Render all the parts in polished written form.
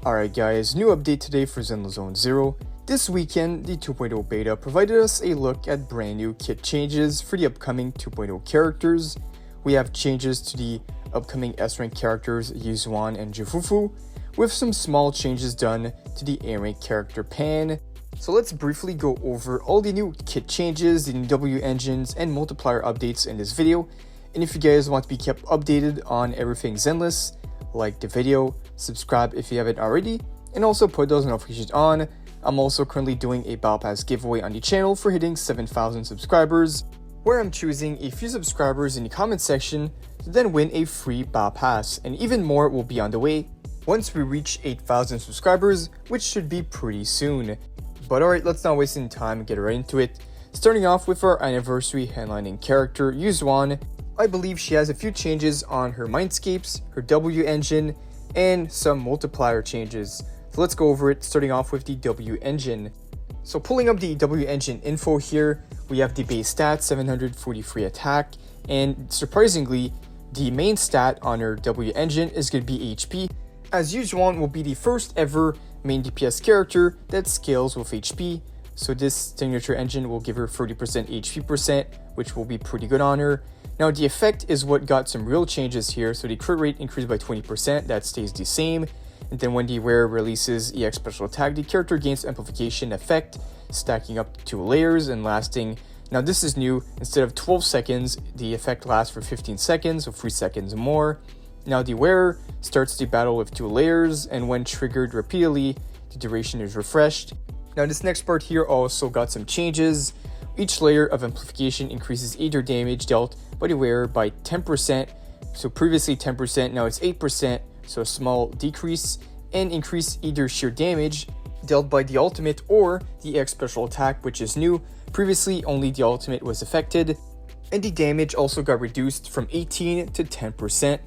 Alright guys, new update today for Zenless Zone 0. This weekend, the 2.0 beta provided us a look at brand new kit changes for the upcoming 2.0 characters. We have changes to the upcoming S-rank characters Yixuan and Juufu, with some small changes done to the A-rank character pan. So let's briefly go over all the new kit changes, the new W engines, and multiplier updates in this video. And if you guys want to be kept updated on everything Zenless, like the video, subscribe if you haven't already, and also put those notifications on. I'm also currently doing a Battle Pass giveaway on the channel for hitting 7,000 subscribers, where I'm choosing a few subscribers in the comment section to then win a free Battle Pass, and even more will be on the way once we reach 8,000 subscribers, which should be pretty soon. But alright, let's not waste any time and get right into it. Starting off with our anniversary headlining character, Yixuan. I believe she has a few changes on her mindscapes, her W engine, and some multiplier changes. So let's go over it, starting off with the W engine. So pulling up the W engine info here, we have the base stat, 743 attack, and surprisingly, the main stat on her W engine is going to be HP, as Yixuan will be the first ever main DPS character that scales with HP. So this signature engine will give her 30% HP percent, which will be pretty good on her. Now the effect is what got some real changes here, so the crit rate increased by 20%, that stays the same. And then when the wearer releases EX special attack, the character gains amplification effect, stacking up 2 layers and lasting. Now this is new, instead of 12 seconds, the effect lasts for 15 seconds, so 3 seconds more. Now the wearer starts the battle with 2 layers, and when triggered repeatedly, the duration is refreshed. Now this next part here also got some changes. Each layer of amplification increases either damage dealt by the wearer by 10%, so previously 10%, now it's 8%, so a small decrease, and increase either sheer damage dealt by the ultimate or the EX special attack, which is new. Previously only the ultimate was affected, and the damage also got reduced from 18 to 10%,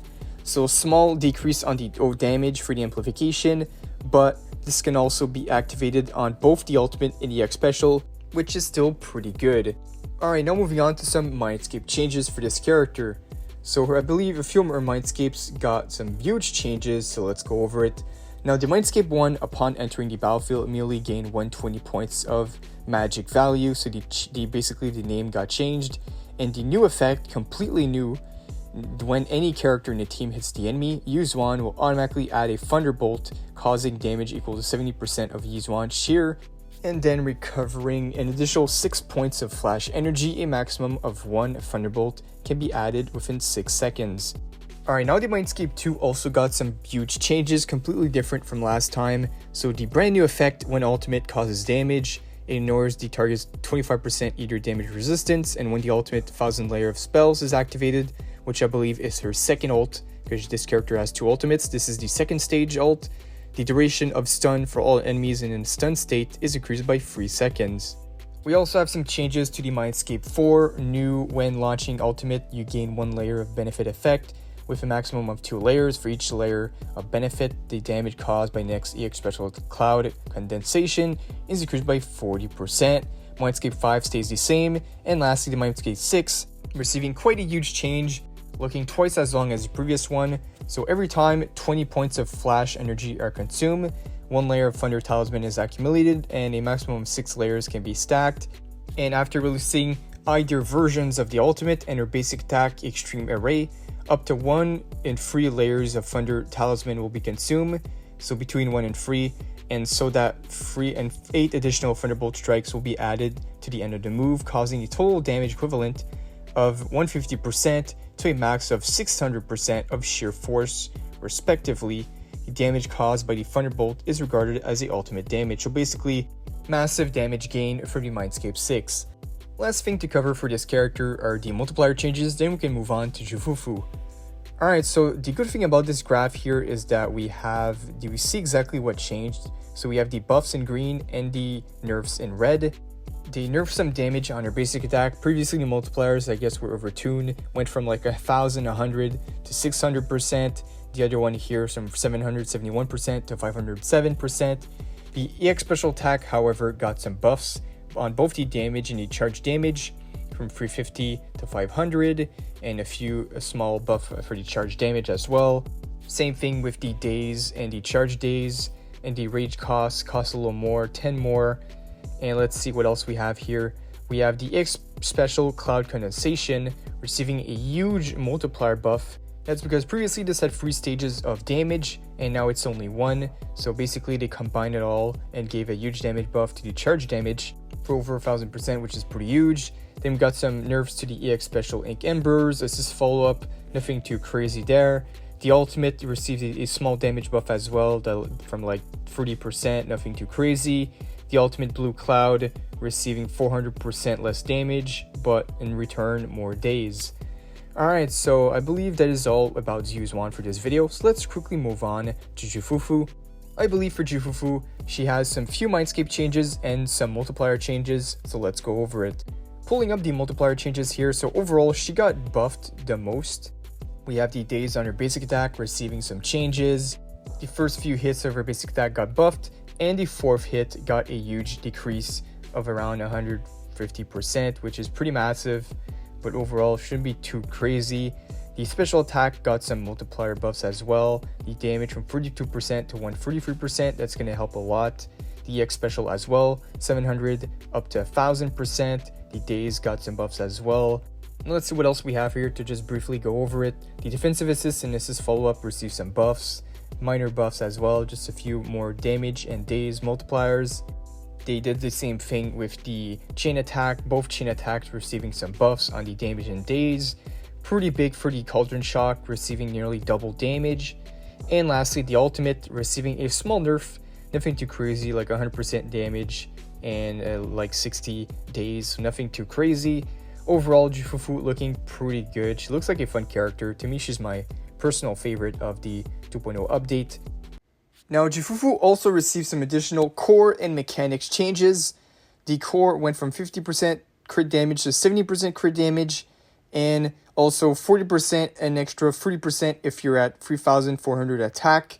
so a small decrease on the damage for the amplification, but this can also be activated on both the ultimate and the EX special, which is still pretty good. Alright, now moving on to some mindscape changes for this character. So I believe a few more mindscapes got some huge changes, so let's go over it. Now the mindscape 1, upon entering the battlefield, immediately gained 120 points of magic value, so basically the name got changed. And the new effect, completely new, when any character in the team hits the enemy, Yixuan will automatically add a thunderbolt, causing damage equal to 70% of Yixuan's sheer, and then recovering an additional 6 points of flash energy. A maximum of 1 thunderbolt can be added within 6 seconds. Alright, now the Mindscape 2 also got some huge changes, completely different from last time. So the brand new effect, when ultimate causes damage, it ignores the target's 25% either damage resistance, and when the ultimate 1000 layer of spells is activated, which I believe is her second ult, because this character has 2 ultimates, this is the second stage ult. The duration of stun for all enemies in a stun state is increased by 3 seconds. We also have some changes to the Mindscape 4. New, when launching ultimate, you gain 1 layer of benefit effect, with a maximum of 2 layers. For each layer of benefit, the damage caused by next EX special cloud condensation is increased by 40%. Mindscape 5 stays the same. And lastly, the Mindscape 6, receiving quite a huge change, looking twice as long as the previous one. So every time 20 points of flash energy are consumed, 1 layer of Thunder Talisman is accumulated, and a maximum of 6 layers can be stacked. And after releasing either versions of the ultimate and her basic attack Extreme Array, up to 1 and 3 layers of Thunder Talisman will be consumed, so between 1 and 3, and so that 3 and 8 additional Thunderbolt strikes will be added to the end of the move, causing a total damage equivalent of 150% to a max of 600% of sheer force, respectively. The damage caused by the Thunderbolt is regarded as the ultimate damage, so basically massive damage gain for the Mindscape 6. Last thing to cover for this character are the multiplier changes, then we can move on to Juufu. Alright, so the good thing about this graph here is that we see exactly what changed. So we have the buffs in green and the nerfs in red. They nerfed some damage on her basic attack. Previously the multipliers, I guess, were overtuned, went from like 1,100 to 600%. The other one here from 771% to 507%. The EX special attack, however, got some buffs on both the damage and the charge damage, from 350 to 500, and a small buff for the charge damage as well. Same thing with the days and the charge days. and the rage cost costs a little more, 10 more. And let's see what else we have here. We have the X special cloud condensation receiving a huge multiplier buff. That's because previously this had 3 stages of damage and now it's only 1. So basically they combined it all and gave a huge damage buff to the charge damage for over 1000%, which is pretty huge. Then we got some nerfs to the EX special Ink Embers, assist follow-up, nothing too crazy there. The ultimate received a small damage buff as well, from like 30%, nothing too crazy. The ultimate blue cloud receiving 400% less damage, but in return more days. Alright, so I believe that is all about Yixuan for this video, so let's quickly move on to Juufu. I believe for Juufu, she has some few mindscape changes and some multiplier changes, so let's go over it. Pulling up the multiplier changes here, so overall she got buffed the most. We have the days on her basic attack receiving some changes. The first few hits of her basic attack got buffed, and the 4th hit got a huge decrease of around 150%, which is pretty massive, but overall shouldn't be too crazy. The special attack got some multiplier buffs as well. The damage from 42% to 133%, that's going to help a lot. The EX special as well, 700 up to 1000%. The days got some buffs as well. And let's see what else we have here to just briefly go over it. The defensive assist and assist follow-up received some buffs, minor buffs as well, just a few more damage and days multipliers. They did the same thing with the chain attack, both chain attacks receiving some buffs on the damage and days. Pretty big for the cauldron shock, receiving nearly double damage. And lastly, the ultimate receiving a small nerf, nothing too crazy, like 100% damage and like 60 days, so nothing too crazy. Overall, Juufu looking pretty good. She looks like a fun character. To me, she's my personal favorite of the 2.0 update. Now, Juufu also received some additional core and mechanics changes. The core went from 50% crit damage to 70% crit damage, and also 40% and extra 30% if you're at 3400 attack.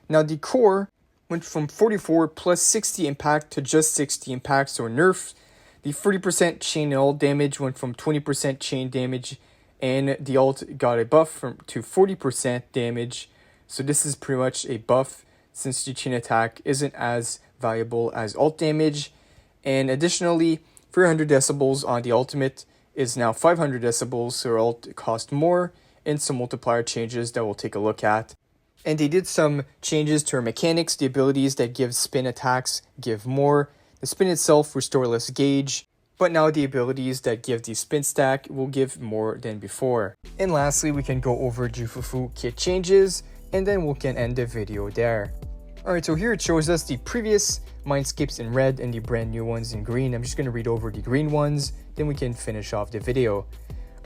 Now, the core went from 44 plus 60 impact to just 60 impact, so nerf. The 30% chain and ult damage went from 20% chain damage, and the ult got a buff to 40% damage. So this is pretty much a buff since the chain attack isn't as valuable as ult damage. And additionally, 300 decibels on the ultimate is now 500 decibels, so her ult cost more, and some multiplier changes that we'll take a look at. And they did some changes to her mechanics. The abilities that give spin attacks give more. The spin itself restore less gauge, but now the abilities that give the spin stack will give more than before. And lastly, we can go over Juufu kit changes, and then we can end the video there. Alright, so here it shows us the previous mindscapes in red and the brand new ones in green. I'm just going to read over the green ones, then we can finish off the video.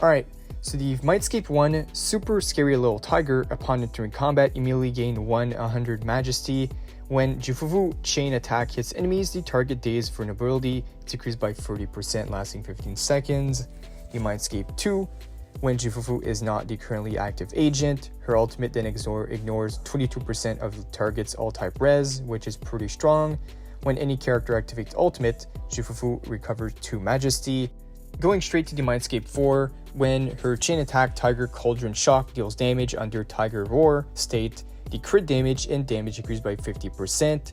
Alright, so the Mindscape 1, super scary little tiger, upon entering combat immediately gain 100 majesty. When Juufu chain attack hits enemies, the target days vulnerability decreased by 30%, lasting 15 seconds. The Mindscape 2, when Juufu is not the currently active agent, her ultimate then ignores 22% of the target's all-type res, which is pretty strong. When any character activates ultimate, Juufu recovers 2 majesty. Going straight to the Mindscape 4, when her chain attack Tiger Cauldron Shock deals damage under Tiger Roar state, the crit damage and damage increased by 50%.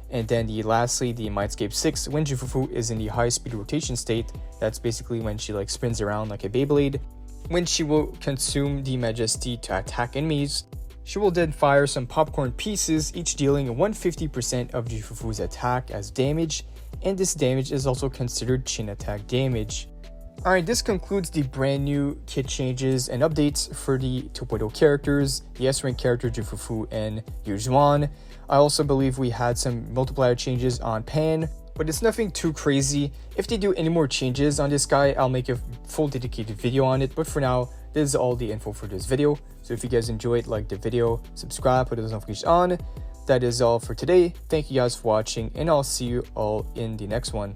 And then lastly, the Mindscape 6, when Juufu is in the high speed rotation state, that's basically when she like spins around like a Beyblade. When she will consume the majesty to attack enemies, she will then fire some popcorn pieces, each dealing 150% of Juufu's attack as damage, and this damage is also considered chain attack damage. Alright, this concludes the brand new kit changes and updates for the 2.0 characters, the S-rank character Juufu and Yixuan. I also believe we had some multiplier changes on Pan, but it's nothing too crazy. If they do any more changes on this guy, I'll make a full dedicated video on it, but for now, this is all the info for this video. So if you guys enjoyed, like the video, subscribe, put those notifications on. That is all for today. Thank you guys for watching, and I'll see you all in the next one.